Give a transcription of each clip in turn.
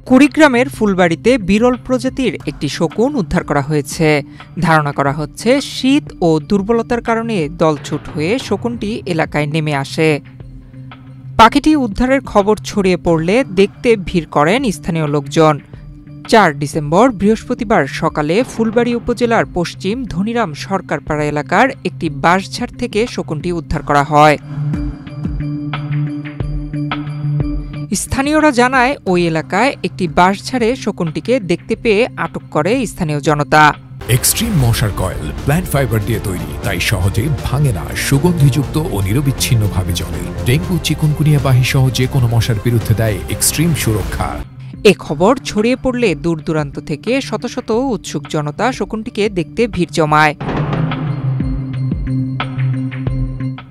কুড়িগ্রামের ফুলবাড়িতে বিরল প্রজাতির একটি শকুন উদ্ধার করা হয়েছে। ধারণা করা হচ্ছে শীত ও দুর্বলতার কারণে দলছুট হয়ে শকুনটি এলাকায় নেমে আসে। পাখিটি উদ্ধারের খবর ছড়িয়ে পড়লে দেখতে ভিড় করেন স্থানীয় লোকজন। ৪ ডিসেম্বর বৃহস্পতিবার সকালে ফুলবাড়ী উপজেলার পশ্চিম ধনিরাম সরকারপাড়া এলাকার একটি বাঁশঝাড় থেকে শকুনটি উদ্ধার করা হয়। স্থানীয়রা জানায় ওই এলাকায় একটি বাঁশঝাড়ে শকুনটিকে দেখতে পেয়ে আটক করে স্থানীয় জনতা। এক্সট্রিম মশার কয়েল প্ল্যান্ট ফাইবার দিয়ে তৈরি, তাই সহজে ভাঙে না, সুগন্ধিযুক্ত ও নিরবিচ্ছিন্নভাবে জ্বলে। ডেঙ্গু, চিকুনগুনিয়া বাহি সহ যে কোনো মশার বিরুদ্ধে দেয় এক্সট্রিম সুরক্ষা। এ খবর ছড়িয়ে পড়লে দূর দূরান্ত থেকে শত শত উৎসুক জনতা শকুনটিকে দেখতে ভিড় জমায়।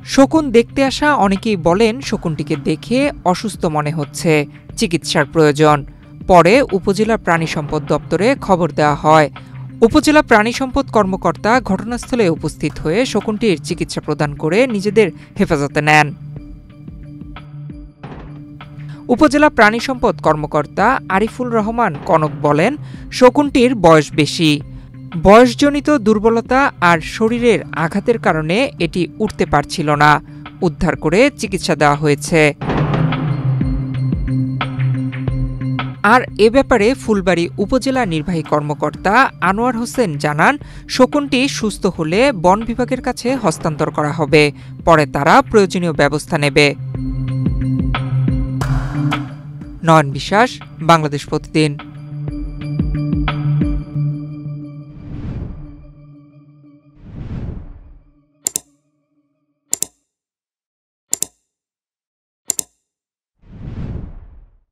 শকুন দেখতে আসা অনেকেই বলেন শকুনটিকে দেখে অসুস্থ মনে হচ্ছে, চিকিৎসার প্রয়োজন। পরে উপজেলা প্রাণী সম্পদ দপ্তরে খবর দেওয়া হয়। উপজেলা প্রাণী সম্পদ কর্মকর্তা ঘটনাস্থলে উপস্থিত হয়ে শকুনটির চিকিৎসা প্রদান করে নিজেদের হেফাজতে নেন। উপজেলা প্রাণী সম্পদ কর্মকর্তা আরিফুল রহমান কনক বলেন, শকুনটির বয়স বেশি। বয়সজনিত দুর্বলতা আর শরীরের আঘাতের কারণে এটি উঠতে পারছিল না। উদ্ধার করে চিকিৎসা দেওয়া হয়েছে। আর এ ব্যাপারে ফুলবাড়ী উপজেলা নির্বাহী কর্মকর্তা আনোয়ার হোসেন জানান, শকুনটি সুস্থ হলে বন বিভাগের কাছে হস্তান্তর করা হবে। পরে তারা প্রয়োজনীয় ব্যবস্থা নেবে। নয়ন বিশ্বাস, বাংলাদেশ প্রতিদিন।